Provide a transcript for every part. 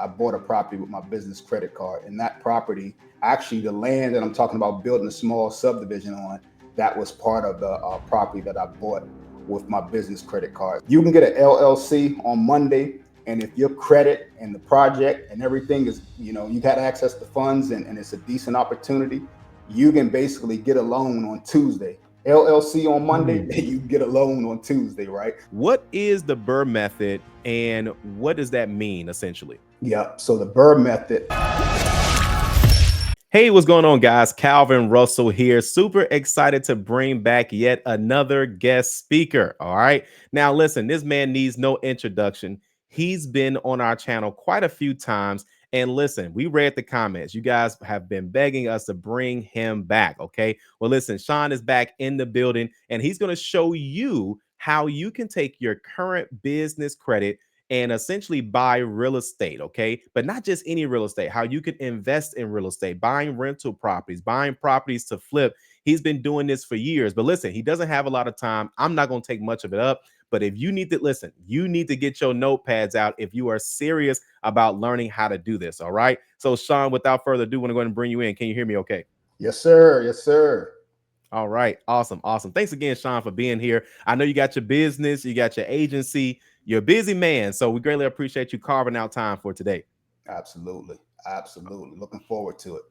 I bought a property with my business credit card, and that property, actually the land that I'm talking about building a small subdivision on, that was part of the property that I bought with my business credit card. You can get an LLC on Monday, and if your credit and the project and everything is, you got access to funds, and it's a decent opportunity, you can basically get a loan on Tuesday. LLC on Monday, you get a loan on Tuesday, right? What is the BRRRR method, and what does that mean essentially? Yeah, so the BRRRR method. Hey, what's going on, guys? Calvin Russell here. Super excited to bring back yet another guest speaker. All right. Now, listen, this man needs no introduction. He's been on our channel quite a few times. And listen, we read the comments. You guys have been begging us to bring him back. Okay. Well, listen, Sean is back in the building, and he's going to show you how you can take your current business credit and essentially buy real estate, okay? But not just any real estate, how you can invest in real estate, buying rental properties, buying properties to flip. He's been doing this for years, but listen, he doesn't have a lot of time. I'm not going to take much of it up, but if you need to listen, you need to get your notepads out if you are serious about learning how to do this, all right? So Sean, without further ado, I want to go ahead and bring you in. Can you hear me okay? Yes, sir. Yes, sir. All right. Awesome. Awesome. Thanks again, Sean, for being here. I know you got your business, you got your agency, you're a busy man. So we greatly appreciate you carving out time for today. Absolutely. Absolutely. Looking forward to it.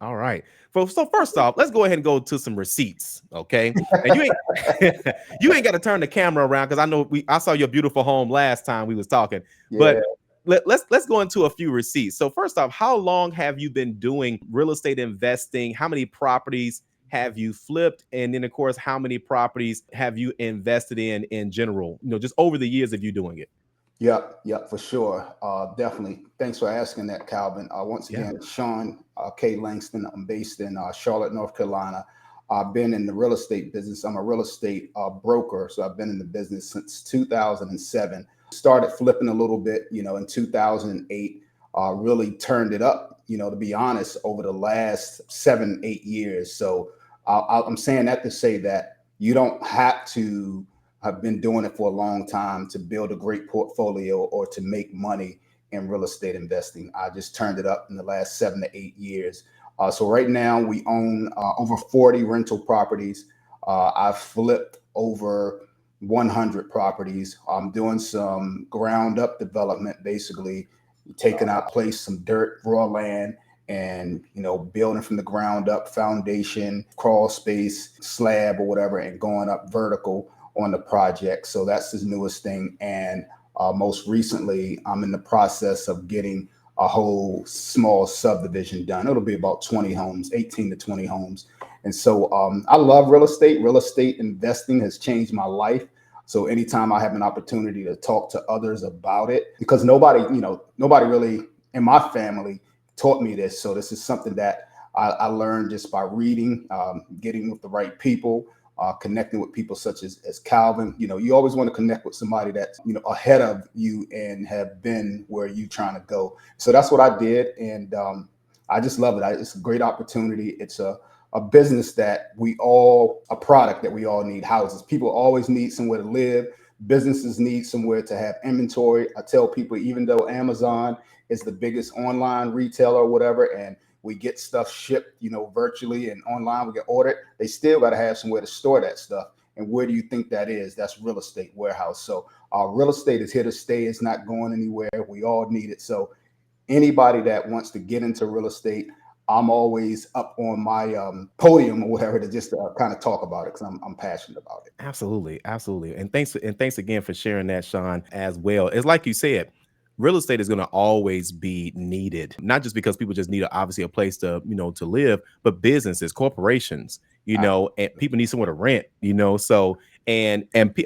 All right. So first off, let's go ahead and go to some receipts. Okay. And you ain't you ain't got to turn the camera around, because I know I saw your beautiful home last time we was talking. Yeah. But let's go into a few receipts. So first off, how long have you been doing real estate investing? How many properties have you flipped? And then of course, how many properties have you invested in general, just over the years of you doing it? Yep, for sure. Definitely. Thanks for asking that, Calvin. Once again, Sean K. Langston. I'm based in Charlotte, North Carolina. I've been in the real estate business. I'm a real estate broker. So I've been in the business since 2007. Started flipping a little bit, in 2008. Really turned it up, to be honest, over the last 7-8 years. So I'm saying that to say that you don't have to have been doing it for a long time to build a great portfolio or to make money in real estate investing. I just turned it up in the last 7 to 8 years. So right now we own over 40 rental properties. I've flipped over 100 properties. I'm doing some ground up development, basically taking out place some dirt, raw land, and building from the ground up, foundation, crawl space, slab or whatever, and going up vertical on the project. So that's the newest thing. And most recently, I'm in the process of getting a whole small subdivision done. It'll be about 20 homes, 18 to 20 homes. And so I love real estate. Real estate investing has changed my life. So anytime I have an opportunity to talk to others about it, because nobody really in my family taught me this. So this is something that I learned just by reading, getting with the right people, connecting with people such as Calvin. You always want to connect with somebody that's ahead of you and have been where you're trying to go. So that's what I did, and I just love it. It's a great opportunity. It's a business that a product that we all need. Houses. People always need somewhere to live. Businesses need somewhere to have inventory. I tell people, even though Amazon is the biggest online retailer or whatever, and we get stuff shipped, virtually and online, we get ordered, they still got to have somewhere to store that stuff. And where do you think that is? That's real estate warehouse. So real estate is here to stay. It's not going anywhere. We all need it. So anybody that wants to get into real estate, I'm always up on my podium or whatever to just kind of talk about it, because I'm passionate about it. Absolutely. Absolutely. And thanks again for sharing that, Sean, as well. It's like you said, real estate is going to always be needed, not just because people just need obviously a place to, to live, but businesses, corporations, and people need somewhere to rent, so, a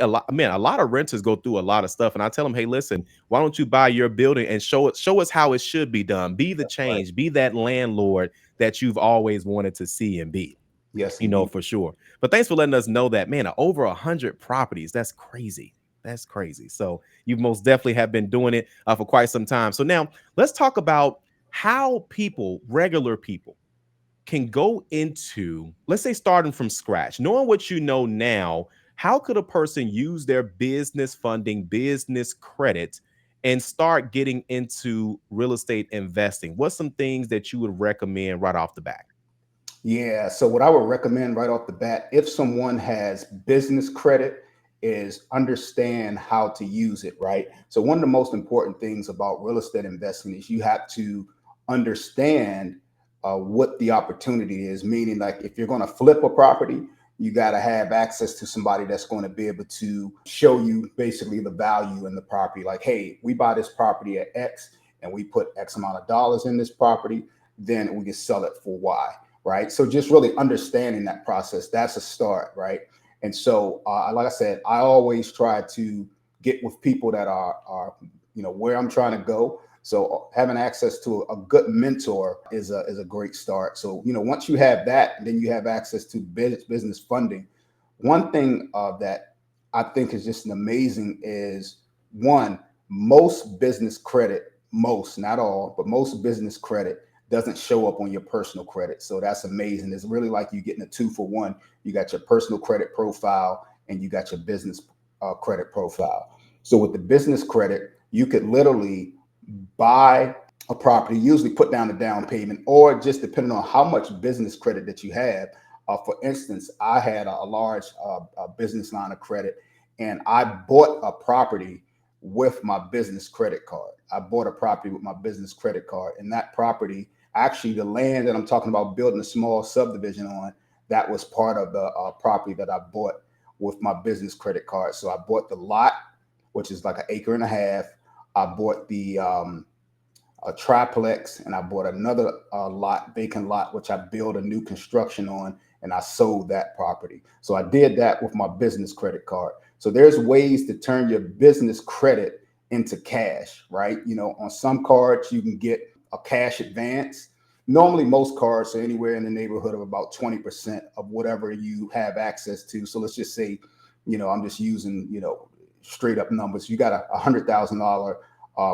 lot of renters go through a lot of stuff. And I tell them, hey, listen, why don't you buy your building and show us how it should be done? Be the change, be that landlord that you've always wanted to see and be. Yes, for sure. But thanks for letting us know that, man, over 100 properties. That's crazy. That's crazy. So you most definitely have been doing it for quite some time. So now let's talk about how regular people, can go into, let's say, starting from scratch, knowing what you know now. How could a person use their business funding, business credit, and start getting into real estate investing? What's some things that you would recommend right off the bat? Yeah. So what I would recommend right off the bat, if someone has business credit, is understand how to use it, right? So one of the most important things about real estate investing is you have to understand what the opportunity is. Meaning, like if you're going to flip a property, you got to have access to somebody that's going to be able to show you basically the value in the property. Like, hey, we buy this property at X and we put X amount of dollars in this property, then we can sell it for Y. Right. So just really understanding that process, that's a start. Right. And so, like I said, I always try to get with people that are, where I'm trying to go. So having access to a good mentor is a great start. So, once you have that, then you have access to business funding. One thing that I think is just an amazing is one, most business credit, most, not all, but most business credit doesn't show up on your personal credit. So that's amazing. It's really like you getting a 2-for-1. You got your personal credit profile and you got your business credit profile. So with the business credit, you could literally buy a property, usually put down a down payment, or just depending on how much business credit that you have. For instance, I had a large business line of credit, and I bought a property with my business credit card. I bought a property with my business credit card, and that property, actually, the land that I'm talking about building a small subdivision on, that was part of the property that I bought with my business credit card. So I bought the lot, which is like an acre and a half. I bought the a triplex, and I bought another vacant lot, which I built a new construction on, and I sold that property. So I did that with my business credit card. So there's ways to turn your business credit into cash, right? On some cards, you can get a cash advance. Normally, most cards are anywhere in the neighborhood of about 20% of whatever you have access to. So let's just say, I'm just using, straight up numbers. You got a $100,000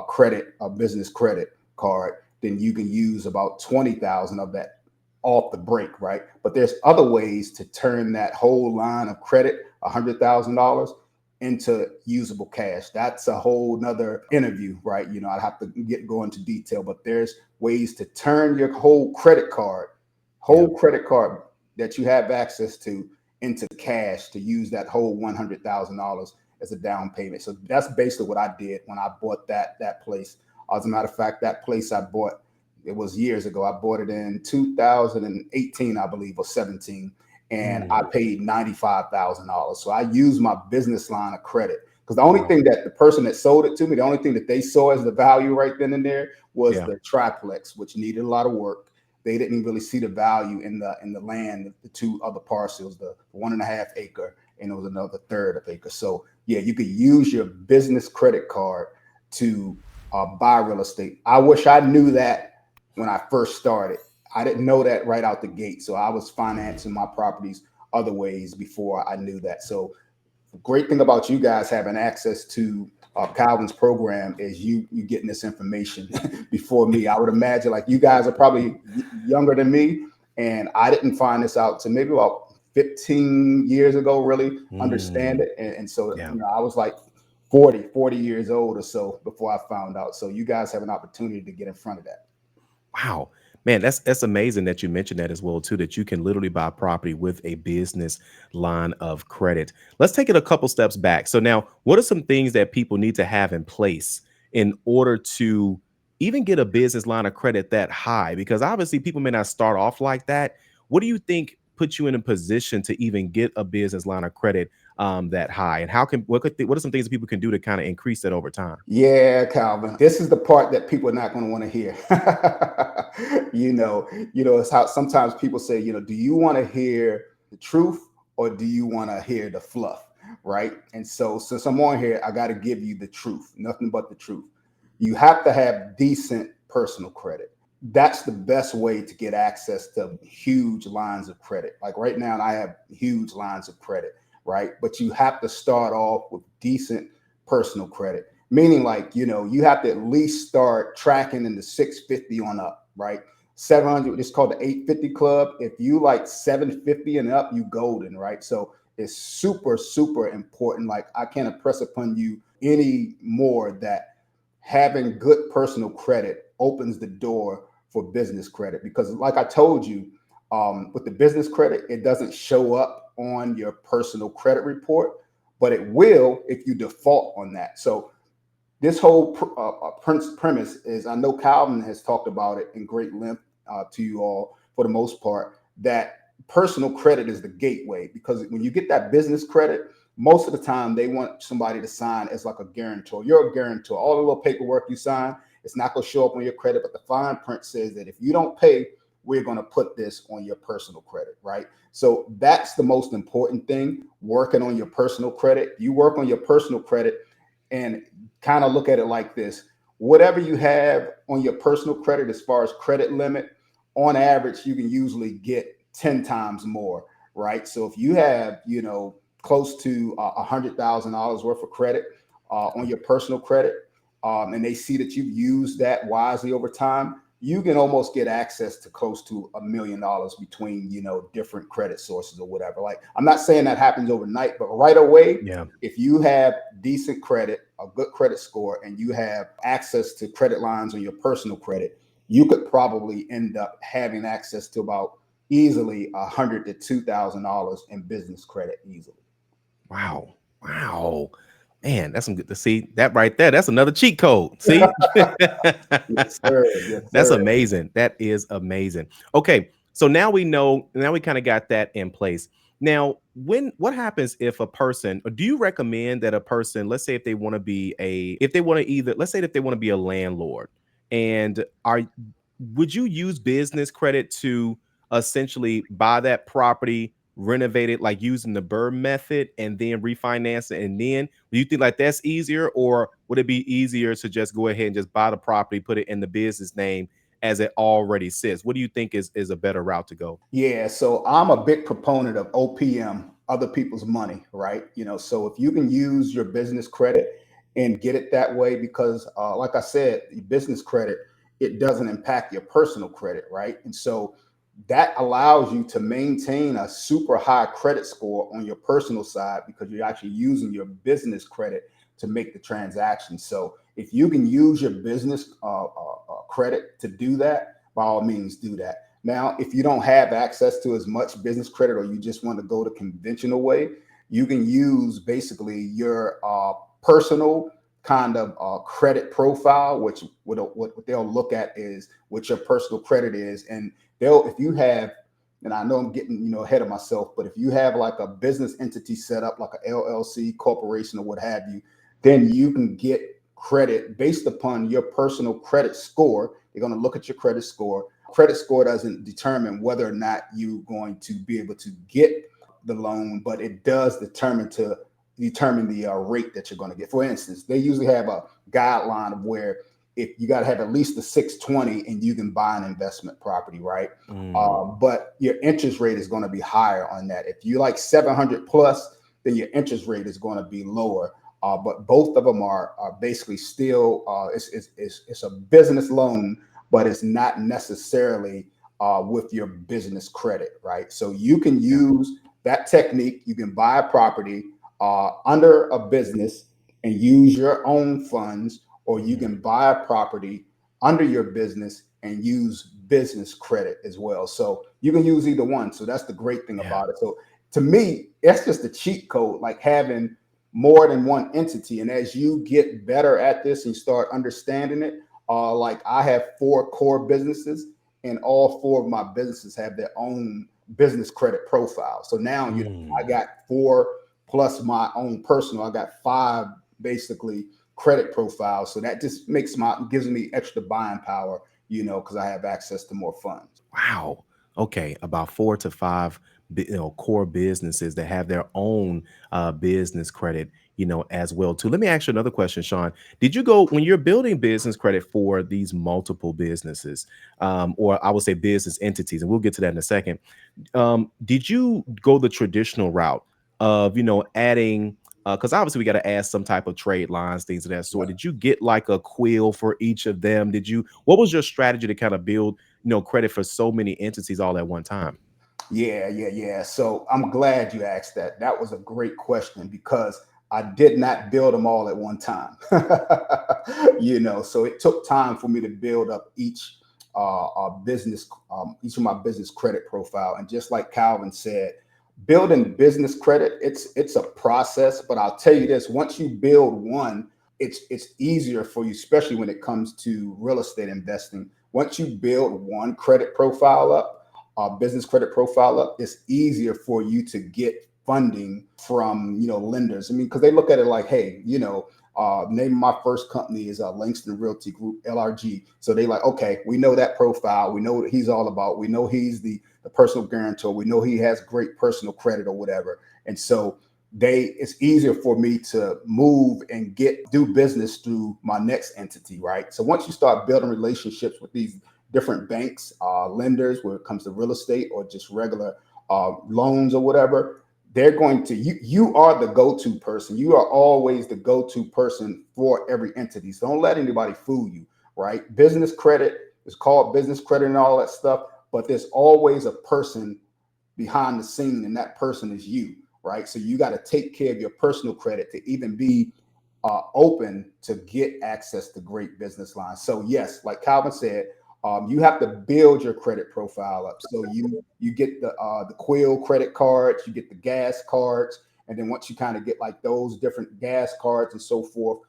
credit, a business credit card, then you can use about 20,000 of that off the break, right? But there's other ways to turn that whole line of credit, $100,000, into usable cash. That's a whole nother interview, right? I'd have to go into detail, but there's ways to turn your whole credit card that you have access to into cash, to use that whole $100,000 as a down payment. So that's basically what I did when I bought that place. As a matter of fact, that place I bought, it was years ago. I bought it in 2018, I believe, or 17. And I paid $95,000. So I used my business line of credit, because the only thing that the person that sold it to me, the only thing that they saw as the value right then and there was the triplex, which needed a lot of work. They didn't really see the value in the land, the two other parcels, the 1.5 acre, and it was another third of acre. So yeah, you could use your business credit card to buy real estate. I wish I knew that when I first started. I didn't know that right out the gate. So I was financing my properties other ways before I knew that. So the great thing about you guys having access to Calvin's program is you getting this information before me. I would imagine, like, you guys are probably younger than me, and I didn't find this out to maybe about 15 years ago, really understand it. And so, I was like 40 years old or so before I found out. So you guys have an opportunity to get in front of that. Wow. Man, that's amazing that you mentioned that as well, too, that you can literally buy property with a business line of credit. Let's take it a couple steps back. So now, what are some things that people need to have in place in order to even get a business line of credit that high? Because obviously people may not start off like that. What do you think puts you in a position to even get a business line of credit that high? And what are some things that people can do to kind of increase that over time? Yeah, Calvin, this is the part that people are not going to want to hear. It's how sometimes people say, do you want to hear the truth or do you want to hear the fluff? Right. And so since I'm on here, I got to give you the truth, nothing but the truth. You have to have decent personal credit. That's the best way to get access to huge lines of credit. Like right now, I have huge lines of credit, right? But you have to start off with decent personal credit. Meaning, like, you have to at least start tracking in the 650 on up, right? 700, it's called the 850 club. If you like 750 and up, you golden, right? So it's super, super important. Like, I can't impress upon you any more that having good personal credit opens the door for business credit, because like I told you, with the business credit, it doesn't show up on your personal credit report, but it will if you default on that. So this whole premise is, I know Calvin has talked about it in great length to you all for the most part, that personal credit is the gateway, because when you get that business credit, most of the time they want somebody to sign as like a guarantor. You're a guarantor. All the little paperwork you sign, it's not going to show up on your credit, but the fine print says that if you don't pay, we're going to put this on your personal credit, right? So that's the most important thing, working on your personal credit. You work on your personal credit and kind of look at it like this. Whatever you have on your personal credit as far as credit limit, on average, you can usually get 10 times more, right? So if you have, close to $100,000 worth of credit on your personal credit, and they see that you've used that wisely over time, you can almost get access to close to $1 million between, different credit sources or whatever. Like, I'm not saying that happens overnight, but right away, Yeah. if you have decent credit, a good credit score, and you have access to credit lines on your personal credit, you could probably end up having access to about easily $100 to $2,000 in business credit easily. Wow. Wow. Man, that's some good to see that right there. That's another cheat code. See? Yes, sir. Yes, That's sir. amazing. That is amazing. Okay. So now we know, now we kind of got that in place. Now, what happens if a person, or do you recommend that a person, let's say if they want to be if they want to either, let's say that they want to be a landlord, and would you use business credit to essentially buy that property, renovate it, like using the BRRRR method, and then refinance it? And then do you think like that's easier, or would it be easier to just go ahead and just buy the property, put it in the business name as it already sits? What do you think is a better route to go? Yeah, so I'm a big proponent of OPM, other people's money, right? So if you can use your business credit and get it that way, because like I said, the business credit, it doesn't impact your personal credit, right? And so that allows you to maintain a super high credit score on your personal side, because you're actually using your business credit to make the transaction. So if you can use your business credit to do that, by all means do that. Now, if you don't have access to as much business credit, or you just want to go the conventional way, you can use basically your personal kind of credit profile, which what they'll look at is what your personal credit is. And if you have, and I know I'm getting ahead of myself, but if you have like a business entity set up like a LLC, corporation, or what have you, then you can get credit based upon your personal credit score. They're going to look at your credit score. Credit score doesn't determine whether or not you're going to be able to get the loan, but it does determine the rate that you're going to get. For instance, they usually have a guideline of where if you got to have at least a 620 and you can buy an investment property, right? But your interest rate is going to be higher on that. If you like 700 plus, then your interest rate is going to be lower. But both of them are basically still it's a business loan, but it's not necessarily with your business credit, right? So you can use that technique. You can buy a property under a business and use your own funds, or you can buy a property under your business and use business credit as well. So you can use either one. So that's the great thing about it. So to me, that's just the cheat code, like having more than one entity. And as you get better at this and start understanding it, like I have 4 core businesses, and all 4 of my businesses have their own business credit profile. So now I got 4 plus my own personal. I got 5 basically credit profiles. So that just gives me extra buying power, because I have access to more funds. Wow. Okay, about 4 to 5 core businesses that have their own business credit, as well too. Let me ask you another question, Sean. Did you go, when you're building business credit for these multiple businesses, or I would say business entities, and we'll get to that in a second, did you go the traditional route of, adding, because obviously we got to add some type of trade lines, things of that sort. Did you get like a quill for each of them? What was your strategy to kind of build, credit for so many entities all at one time? Yeah. So I'm glad you asked that. That was a great question, because I did not build them all at one time. So it took time for me to build up each business, each of my business credit profile. And just like Calvin said, building business credit, it's a process. But I'll tell you this: once you build one, it's easier for you, especially when it comes to real estate investing. Once you build one credit profile up, business credit profile up, it's easier for you to get funding from lenders. I mean, because they look at it like, hey, name of my first company is Langston Realty Group, LRG. So they like, okay, we know that profile. We know what he's all about. We know he's the personal guarantor. We know he has great personal credit or whatever. And so it's easier for me to move and do business through my next entity, right? So once you start building relationships with these different banks, lenders, when it comes to real estate or just regular loans or whatever, they're going to, you are the go-to person. You are always the go-to person for every entity. So don't let anybody fool you, right? Business credit is called business credit and all that stuff, but there's always a person behind the scene, and that person is you, right? So you got to take care of your personal credit to even be open to get access to great business lines. So yes, like Calvin said, you have to build your credit profile up. So you get the Quill credit cards, you get the gas cards, and then once you kind of get like those different gas cards and so forth,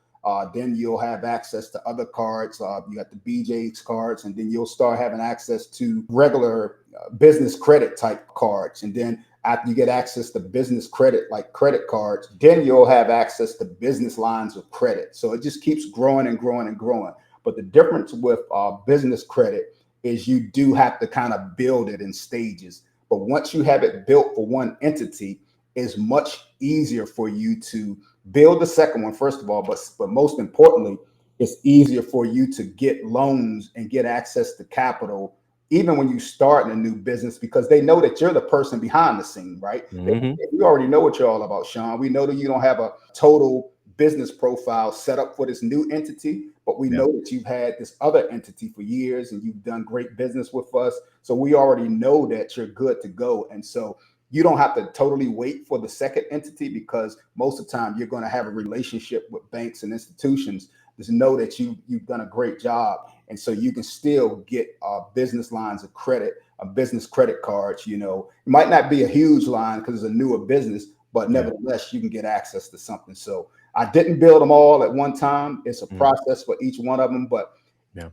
then you'll have access to other cards. You got the BJ's cards, and then you'll start having access to regular business credit type cards. And then after you get access to business credit, like credit cards, then you'll have access to business lines of credit. So it just keeps growing and growing and growing. But the difference with business credit is you do have to kind of build it in stages. But once you have it built for one entity, it's much easier for you to build the second one, first of all. But most importantly, it's easier for you to get loans and get access to capital, even when you start in a new business, because they know that you're the person behind the scene, right? Mm-hmm. We already know what you're all about, Sean. We know that you don't have a total business profile set up for this new entity, but we know that you've had this other entity for years and you've done great business with us. So we already know that you're good to go. And so you don't have to totally wait for the second entity, because most of the time you're going to have a relationship with banks and institutions. Just know that you've done a great job. And so you can still get business lines of credit, business credit cards. It might not be a huge line because it's a newer business, but nevertheless, you can get access to something. So I didn't build them all at one time. It's a process for each one of them, but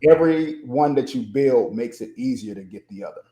every one that you build makes it easier to get the other.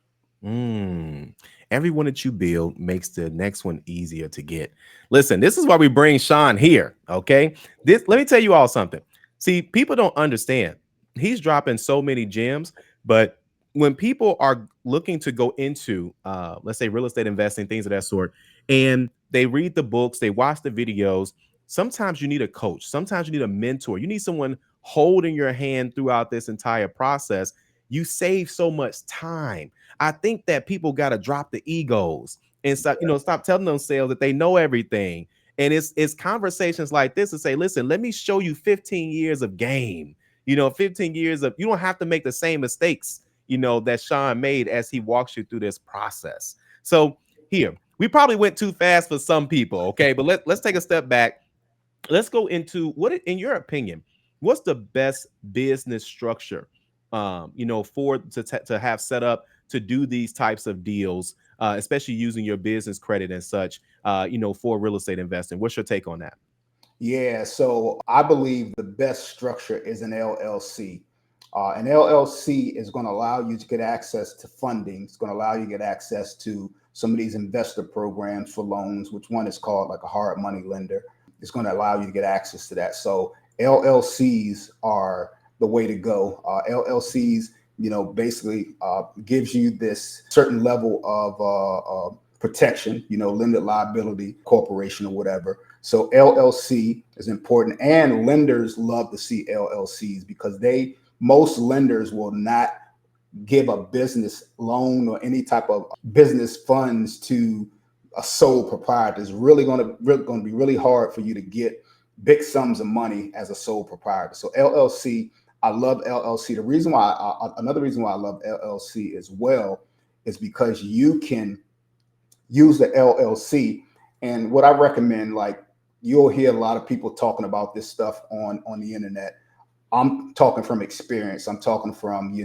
Every one that you build makes the next one easier to get. Listen, this is why we bring Sean here. Okay. Let me tell you all something. See, people don't understand. He's dropping so many gems, but when people are looking to go into, let's say, real estate investing, things of that sort, and they read the books, they watch the videos, sometimes you need a coach. Sometimes you need a mentor. You need someone holding your hand throughout this entire process. You save so much time. I think that people got to drop the egos and stop telling themselves that they know everything. And it's conversations like this to say, listen, let me show you 15 years of game. 15 years of, you don't have to make the same mistakes, that Sean made as he walks you through this process. So here, we probably went too fast for some people. Okay. But let's take a step back. Let's go into in your opinion, what's the best business structure, to have set up to do these types of deals, especially using your business credit and such, for real estate investing. What's your take on that? Yeah, so I believe the best structure is an LLC. An LLC is going to allow you to get access to funding. It's going to allow you to get access to some of these investor programs for loans, which one is called like a hard money lender. It's going to allow you to get access to that. So LLCs are the way to go. LLCs, basically gives you this certain level of protection, limited liability corporation or whatever. So LLC is important, and lenders love to see LLCs because most lenders will not give a business loan or any type of business funds to a sole proprietor. It's really going to be really hard for you to get big sums of money as a sole proprietor. So LLC, I love LLC. Another reason why I love LLC as well is because you can use the LLC. And what I recommend, like you'll hear a lot of people talking about this stuff on the internet. I'm talking from experience. I'm talking from,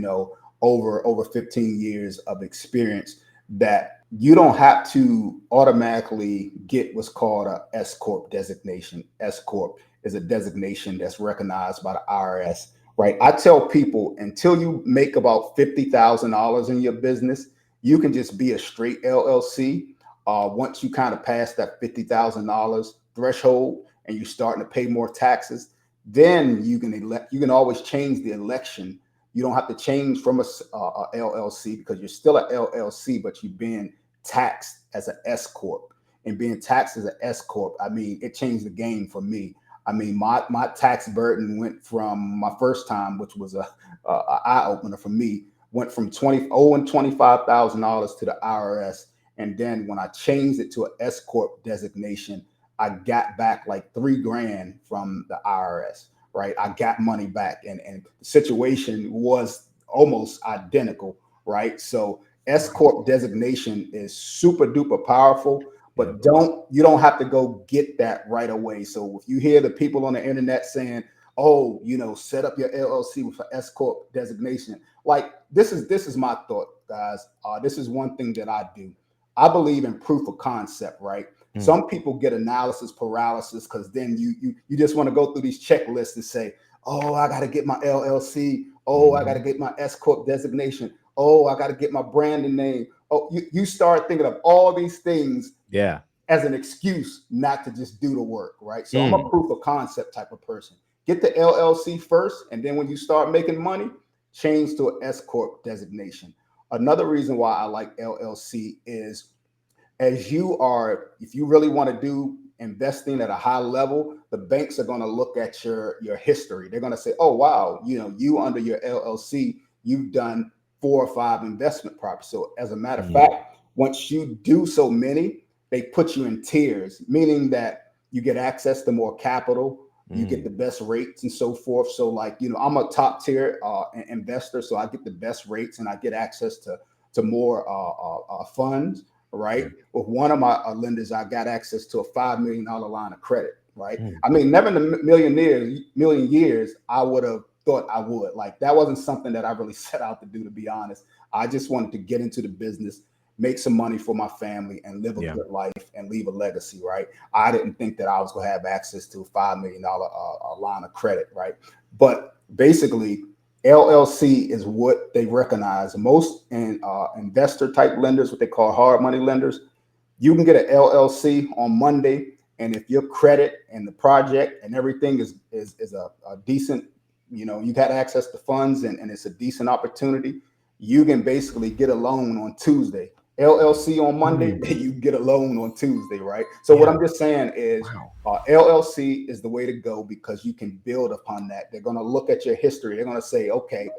over 15 years of experience, that you don't have to automatically get what's called a S corp designation. S corp is a designation that's recognized by the IRS, right? I tell people, until you make about $50,000 in your business, you can just be a straight LLC. Once you kind of pass that $50,000 threshold and you're starting to pay more taxes, then you can always change the election. You don't have to change from a LLC, because you're still a LLC, but you're being taxed as an S corp. And being taxed as an S corp, I mean, it changed the game for me. I mean, my tax burden went from my first time, which was a eye opener for me, went from $25,000 to the IRS. And then when I changed it to an S corp designation, I got back like $3,000 from the IRS, right? I got money back, and the situation was almost identical, right? So S corp designation is super duper powerful, but you don't have to go get that right away. So if you hear the people on the internet saying, oh, set up your LLC with an S corp designation, like this is my thought, guys. This is one thing that I do. I believe in proof of concept, right? Some people get analysis paralysis, because then you just want to go through these checklists and say, oh, I got to get my LLC. Oh, I got to get my S corp designation. Oh, I got to get my branding name. Oh, you start thinking of all these things as an excuse not to just do the work, right? So I'm a proof of concept type of person. Get the LLC first, and then when you start making money, change to an S corp designation. Another reason why I like LLC is, if you really want to do investing at a high level, the banks are going to look at your history. They're going to say, oh, wow, you under your LLC, you've done 4 or 5 investment properties. So as a matter of fact, once you do so many, they put you in tiers, meaning that you get access to more capital, you get the best rates and so forth. So like, I'm a top tier investor, so I get the best rates and I get access to more funds. Right. With one of my lenders, I got access to a $5 million line of credit. Right. I mean, never in a million years, I would have thought I would. Like, that wasn't something that I really set out to do, to be honest. I just wanted to get into the business, make some money for my family, and live a good life and leave a legacy. Right. I didn't think that I was going to have access to a $5 million line of credit. Right. But basically, LLC is what they recognize most in investor type lenders, what they call hard money lenders. You can get an LLC on Monday, and if your credit and the project and everything is a decent, you got access to funds and it's a decent opportunity, you can basically get a loan on Tuesday. LLC on Monday, you get a loan on Tuesday, right? So what I'm just saying is, LLC is the way to go, because you can build upon that. They're going to look at your history. They're going to say, okay,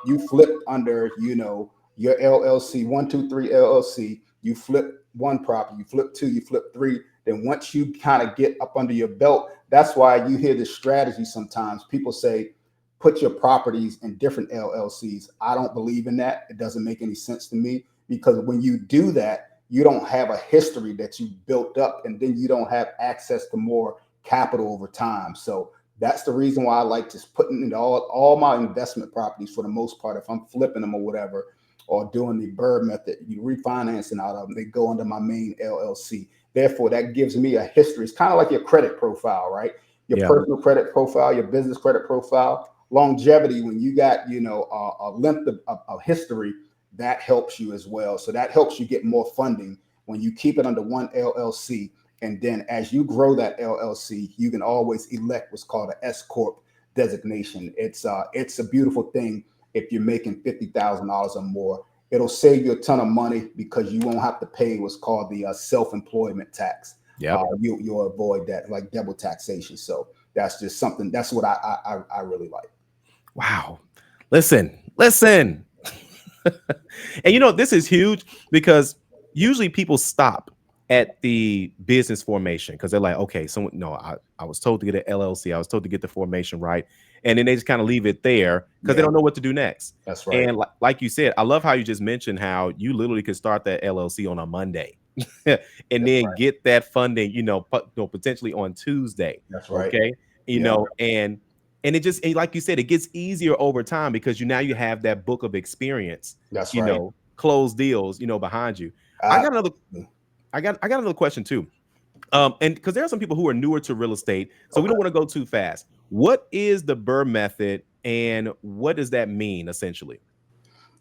you flipped under, your LLC, 1, 2, 3 LLC. You flip 1 property, you flip 2, you flip 3. Then once you kind of get up under your belt, that's why you hear this strategy sometimes. People say, put your properties in different LLCs. I don't believe in that. It doesn't make any sense to me. Because when you do that, you don't have a history that you built up, and then you don't have access to more capital over time. So that's the reason why I like just putting in all my investment properties, for the most part. If I'm flipping them or whatever, or doing the BRRRR method, you refinancing out of them, they go under my main LLC. Therefore, that gives me a history. It's kind of like your credit profile, right? Your personal credit profile, your business credit profile, longevity. When you got, a length of history, that helps you as well. So that helps you get more funding when you keep it under one LLC. And then as you grow that LLC, you can always elect what's called an S corp designation. It's a beautiful thing. If you're making $50,000 or more, it'll save you a ton of money, because you won't have to pay what's called the self-employment tax. You'll avoid that, like double taxation. So that's just something. That's what I really like. Wow. Listen. And this is huge, because usually people stop at the business formation, because they're like, okay, I was told to get an LLC, I was told to get the formation right, and then they just kind of leave it there because they don't know what to do next. That's right. And like you said, I love how you just mentioned how you literally could start that LLC on a Monday. and That's then right. get that funding, potentially on Tuesday. That's right. Okay. Yeah. And it just, and like you said, it gets easier over time because now you have that book of experience, That's right. closed deals, behind you. I got another, Absolutely. I got another question too. And because there are some people who are newer to real estate, so we Okay. don't want to go too fast. What is the BRRRR method and what does that mean essentially?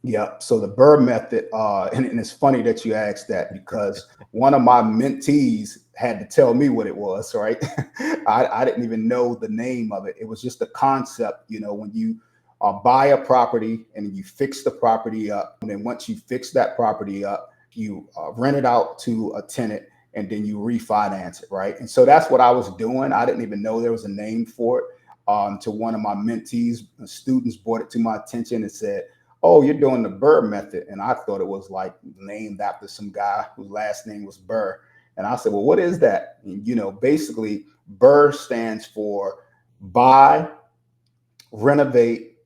Yeah. So the BRRRR method, and it's funny that you asked that because one of my mentees had to tell me what it was, right? I didn't even know the name of it. It was just a concept, when you buy a property and you fix the property up. And then once you fix that property up, you rent it out to a tenant and then you refinance it, right? And so that's what I was doing. I didn't even know there was a name for it. To one of my mentees, students brought it to my attention and said, "Oh, you're doing the BRRRR method." And I thought it was like named after some guy whose last name was Burr. And I said, "Well, what is that?" And, basically BRRRR stands for buy, renovate,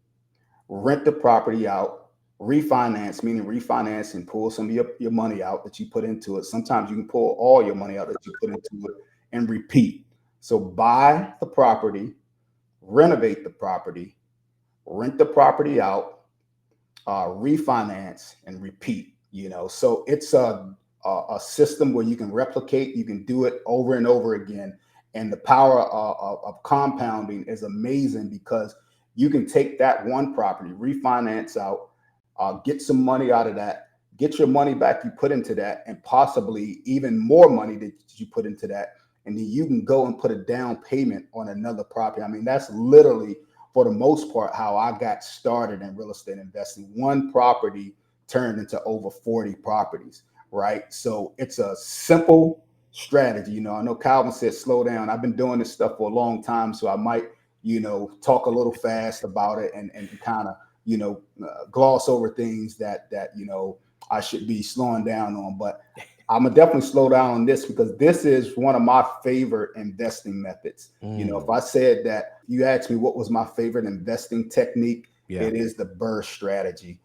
rent the property out, refinance, meaning refinance and pull some of your money out that you put into it. Sometimes you can pull all your money out that you put into it, and repeat. So buy the property, renovate the property, rent the property out, refinance, and repeat. So it's a system where you can replicate, you can do it over and over again. And the power of compounding is amazing because you can take that one property, refinance out, get some money out of that, get your money back you put into that, and possibly even more money that you put into that. And then you can go and put a down payment on another property. I mean, that's literally, for the most part, how I got started in real estate investing. One property turned into over 40 properties, right? So it's a simple strategy. I know Calvin said slow down. I've been doing this stuff for a long time, so I might, talk a little fast about it and kind of, gloss over things that I should be slowing down on. But I'm gonna definitely slow down on this because this is one of my favorite investing methods. If I said that, you asked me what was my favorite investing technique, Yeah. it is the BRRRR strategy.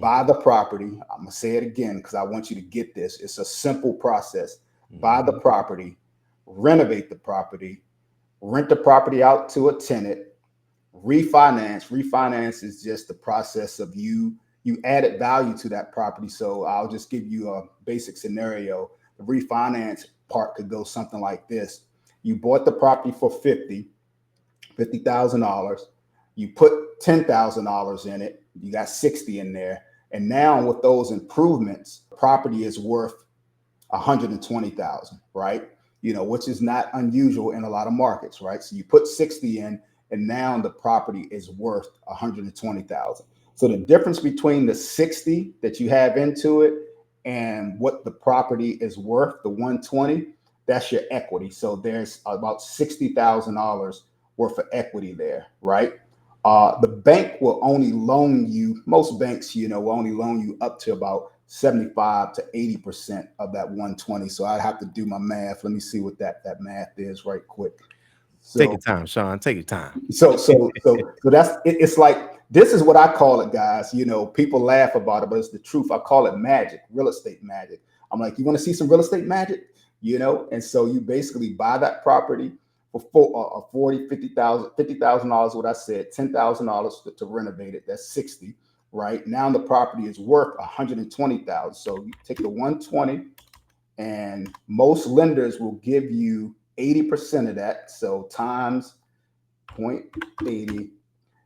Buy the property. I'm gonna say it again because I want you to get this. It's a simple process. Buy the property, renovate the property, rent the property out to a tenant, refinance. Refinance is just the process of you added value to that property. So I'll just give you a basic scenario. The refinance part could go something like this. You bought the property for $50,000. You put $10,000 in it. You got 60 in there. And now with those improvements, property is worth 120,000, right? Which is not unusual in a lot of markets, right? So you put 60 in, and now the property is worth 120,000. So the difference between the 60 that you have into it and what the property is worth, the 120, that's your equity. So there's about $60,000 worth of equity there, right? The bank will only loan you, most banks, will only loan you up to about 75 to 80% of that 120. So I'd have to do my math. Let me see what that math is right quick. Take your So time, Sean. Take your time. so that's it, it's like, this is what I call it, guys. People laugh about it, but it's the truth. I call it magic, real estate magic. I'm like, you want to see some real estate magic? And so you basically buy that property for 40, 50,000, $50,000, what I said, $10,000 to renovate it. That's 60, right? Now the property is worth 120,000. So you take the 120, and most lenders will give you 80% of that. So times 0.80,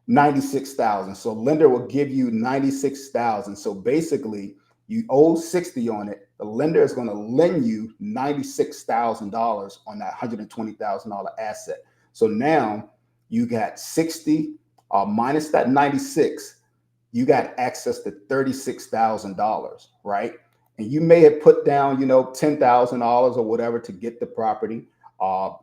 96,000. So lender will give you 96,000. So basically you owe 60 on it. The lender is going to lend you $96,000 on that $120,000 asset. So now you got 60 minus that 96, you got access to $36,000, right? And you may have put down, $10,000 or whatever to get the property,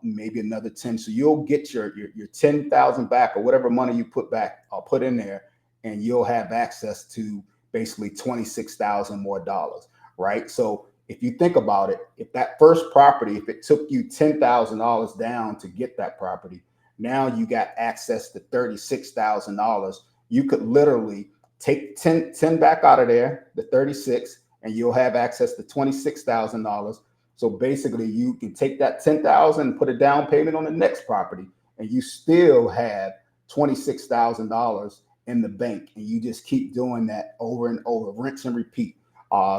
maybe another 10. So you'll get your 10,000 back, or whatever money you put back, put in there, and you'll have access to basically 26,000 more dollars, right? So if you think about it, if that first property, if it took you $10,000 down to get that property, now you got access to $36,000. You could literally take 10 back out of there, the 36, and you'll have access to $26,000. So basically, you can take that $10,000 and put a down payment on the next property, and you still have $26,000 in the bank, and you just keep doing that over and over, rinse and repeat.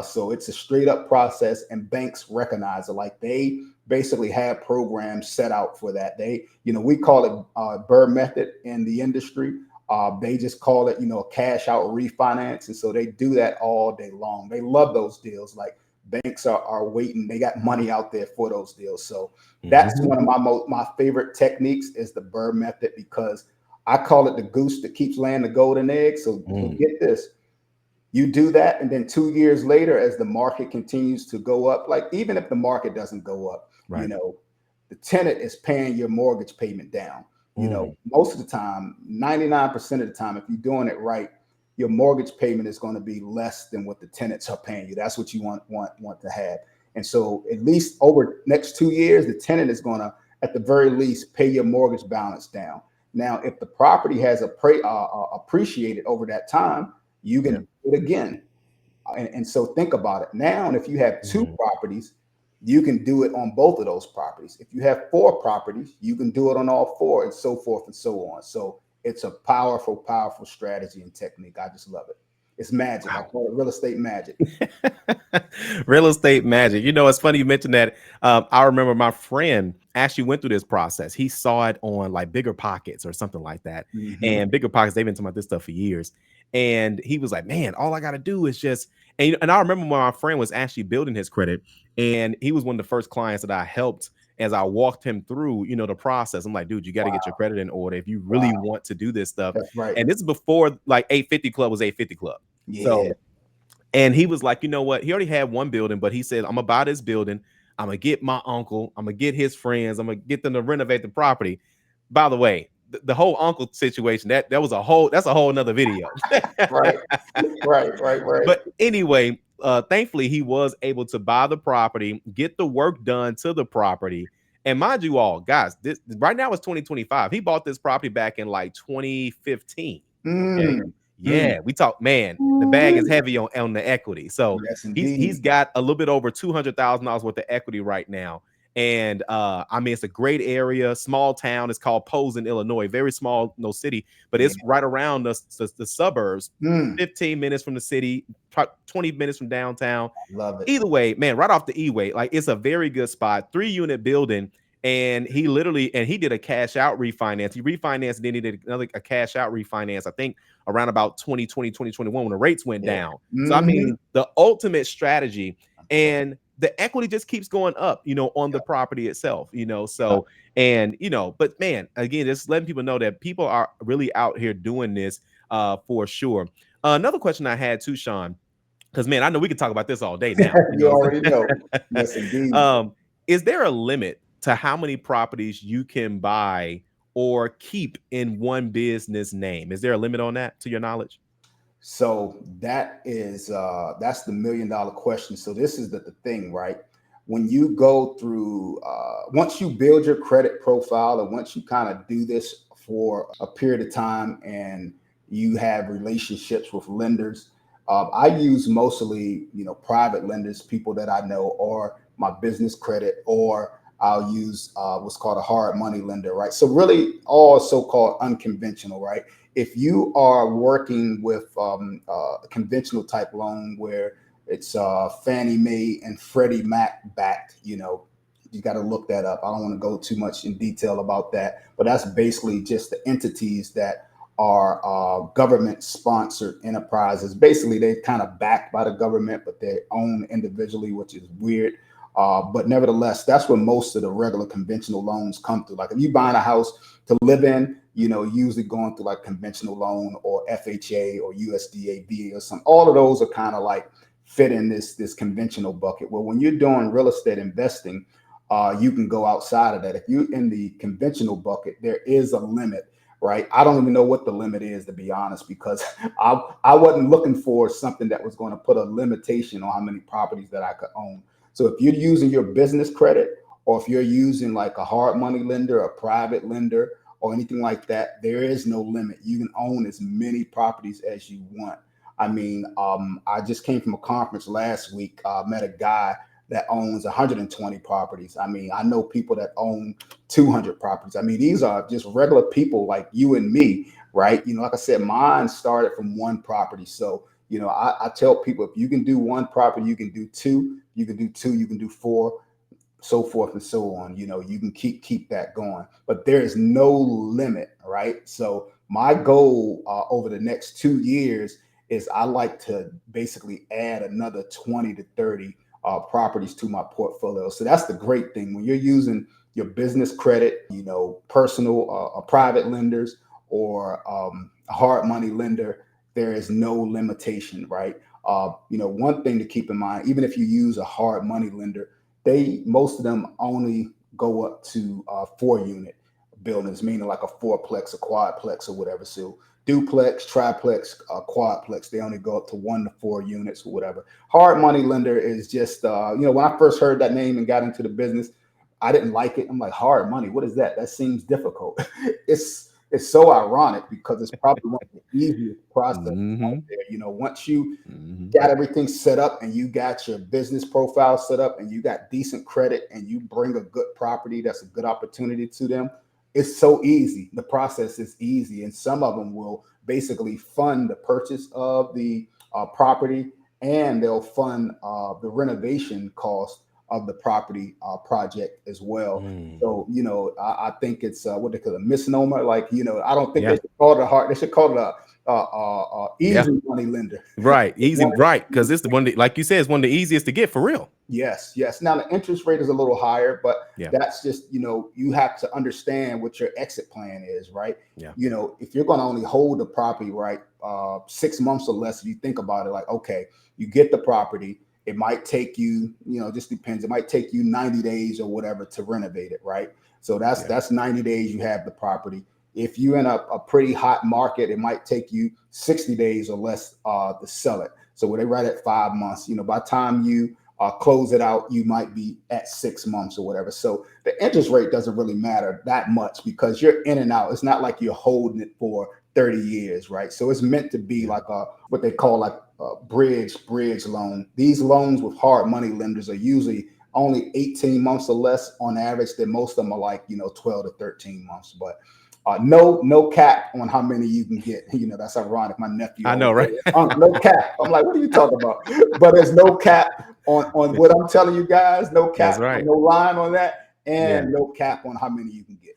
So it's a straight up process, and banks recognize it. Like, they basically have programs set out for that. We call it BRRRR method in the industry. They just call it, a cash out refinance. And so they do that all day long. They love those deals. Like, banks are waiting. They got money out there for those deals. So that's one of my favorite techniques is the BRRRR method, because I call it the goose that keeps laying the golden egg. So get this. You do that, and then 2 years later, as the market continues to go up, like, even if the market doesn't go up, right, the tenant is paying your mortgage payment down. Most of the time, 99% of the time, if you're doing it right, your mortgage payment is going to be less than what the tenants are paying you. That's what you want to have. And so at least over next 2 years, the tenant is going to, at the very least, pay your mortgage balance down. Now, if the property has appreciated over that time, you can do it again. And so think about it now. And if you have two properties, you can do it on both of those properties. If you have 4 properties, you can do it on all 4, and so forth and so on. So it's a powerful, powerful strategy and technique. I just love it. It's magic. Wow. I call it real estate magic. Real estate magic. It's funny you mentioned that. I remember my friend actually went through this process. He saw it on like Bigger Pockets or something like that. And Bigger Pockets, they've been talking about this stuff for years. And he was like, man, all I got to do is just, and I remember when my friend was actually building his credit, and he was one of the first clients that I helped as I walked him through, the process. I'm like, dude, you got to get your credit in order if you really want to do this stuff. That's right. And this is before like 850 Club was 850 Club. Yeah. So, and he was like, you know what? He already had one building, but he said, I'm gonna buy this building. I'm gonna get my uncle. I'm gonna get his friends. I'm gonna get them to renovate the property. By the way, the whole uncle situation, that's a whole nother video. Right. But anyway, thankfully he was able to buy the property, get the work done to the property. And mind you all, guys, this right now it's 2025. He bought this property back in like 2015. Okay. Yeah, we talk, man, the bag is heavy on the equity. So yes, he's got a little bit over $200,000 worth of equity right now. And I mean, it's a great area, small town. It's called Posen, Illinois, very small, no city, but it's right around the suburbs, 15 minutes from the city, 20 minutes from downtown. Love it. Either way, man, right off the E-way, like, it's a very good spot, 3-unit building. And he did a cash out refinance. He refinanced, then he did a cash out refinance, I think around about 2020, 2021, when the rates went down. So I mean, the ultimate strategy, and the equity just keeps going up, on the property itself, so, and, but man, again, just letting people know that people are really out here doing this for sure. Another question I had too, Sean, because, man, I know we could talk about this all day now. You already know. Yes, indeed. Is there a limit to how many properties you can buy or keep in one business name? Is there a limit on that, to your knowledge? So that's the $1 million question. So this is the thing, right? When you go through, once you build your credit profile, and once you kind of do this for a period of time, and you have relationships with lenders, I use mostly, private lenders, people that I know, or my business credit, or I'll use what's called a hard money lender, right? So really all so-called unconventional, right? If you are working with a conventional type loan where it's Fannie Mae and Freddie Mac backed, you got to look that up. I don't want to go too much in detail about that, but that's basically just the entities that are government sponsored enterprises. Basically, they're kind of backed by the government, but they're owned individually, which is weird. But nevertheless, that's where most of the regular conventional loans come through. Like, if you're buying a house to live in, usually going through like conventional loan or FHA or USDA, VA or something. All of those are kind of like fit in this conventional bucket. Well, when you're doing real estate investing, you can go outside of that. If you're in the conventional bucket, there is a limit, right? I don't even know what the limit is, to be honest, because I wasn't looking for something that was going to put a limitation on how many properties that I could own. So if you're using your business credit, or if you're using like a hard money lender, a private lender, or anything like that, there is no limit. You can own as many properties as you want. I mean, I just came from a conference last week. Met a guy that owns 120 properties. I mean, I know people that own 200 properties. I mean, these are just regular people like you and me, right? You know, like I said, mine started from one property. So, you know, I tell people, if you can do one property, you can do two, you can do two, you can do four, so forth and so on. You know, you can keep that going, but there is no limit, right? So my goal over the next 2 years is I like to basically add another 20 to 30 properties to my portfolio. So that's the great thing when you're using your business credit, you know, personal, private lenders, or a hard money lender. There is no limitation, right? You know, one thing to keep in mind, even if you use a hard money lender, most of them only go up to 4 unit buildings, meaning like a fourplex, a quadplex, or whatever. So duplex, triplex, quadplex, they only go up to 1 to 4 units or whatever. Hard money lender is just, you know, when I first heard that name and got into the business, I didn't like it. I'm like, hard money, what is that? That seems difficult. It's so ironic because it's probably one of the easiest processes out there. You know, once you got everything set up and you got your business profile set up and you got decent credit and you bring a good property that's a good opportunity to them, it's so easy. The process is easy. And some of them will basically fund the purchase of the property, and they'll fund the renovation cost of the property project as well. So, you know, I think it's what they call a misnomer. Like, you know, I don't think they should call it a hard, they should call it a easy money lender. Right. Easy. Right. Because it's the one that, like you said, is one of the easiest to get for real. Yes, yes. Now the interest rate is a little higher, but Yeah. that's just, you know, you have to understand what your exit plan is, right? Yeah. You know, if you're going to only hold the property, right, 6 months or less, you think about it like, okay, you get the property, it might take you, you know, just depends. It might take you 90 days or whatever to renovate it, right? So that's 90 days you have the property. If you're in a pretty hot market, it might take you 60 days or less to sell it. So when they right at 5 months, you know, by the time you close it out, you might be at 6 months or whatever. So the interest rate doesn't really matter that much because you're in and out. It's not like you're holding it for 30 years, right? So it's meant to be like what they call like a bridge loan. These loans with hard money lenders are usually only 18 months or less on average. Then most of them are like, you know, 12 to 13 months. But no cap on how many you can get. You know, that's ironic. My nephew, I know, right? No cap. I'm like, what are you talking about? But there's no cap on what I'm telling you guys. No cap, That's right. no line on that, and no cap on how many you can get.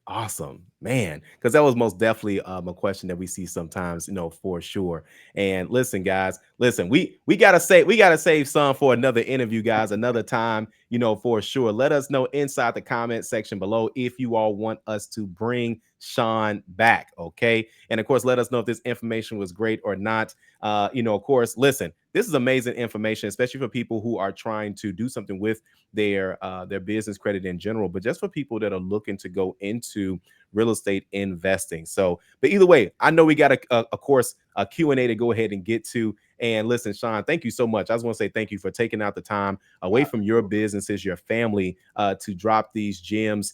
Awesome, man, because that was most definitely a question that we see sometimes, you know, for sure. And listen, guys, listen, we gotta save some for another interview, guys, another time, you know, for sure. Let us know inside the comment section below if you all want us to bring Sean back, okay? And of course, let us know if this information was great or not. You know, of course, listen, this is amazing information, especially for people who are trying to do something with their business credit in general, but just for people that are looking to go into real estate investing. So, but either way, I know we got of course a Q&A to go ahead and get to. And listen, Sean, thank you so much. I just want to say thank you for taking out the time away from your businesses, your family, to drop these gems,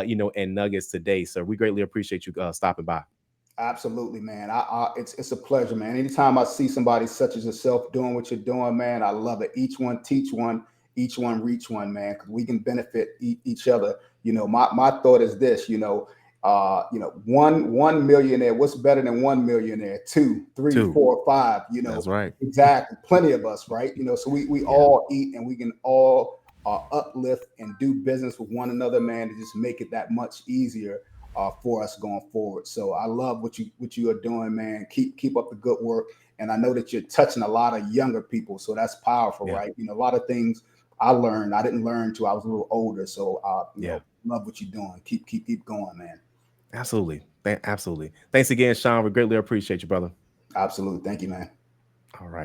you know, and nuggets today. So we greatly appreciate you stopping by. Absolutely, man. It's a pleasure, man. Anytime I see somebody such as yourself doing what you're doing, man, I love it. Each one teach one, each one reach one, man, because we can benefit each other. You know, my thought is this, you know, one millionaire, what's better than 1 millionaire? 2, 3, 4, 5, you know. That's right. Exactly. Plenty of us, right? You know, so we all eat and we can all uplift and do business with one another, man, to just make it that much easier for us going forward. So I love what you are doing, man. Keep up the good work. And I know that you're touching a lot of younger people. So that's powerful, right? You know, a lot of things I didn't learn till I was a little older. So you know, love what you're doing. Keep going, man. Absolutely. Absolutely. Thanks again, Sean. We greatly appreciate you, brother. Absolutely. Thank you, man. All right.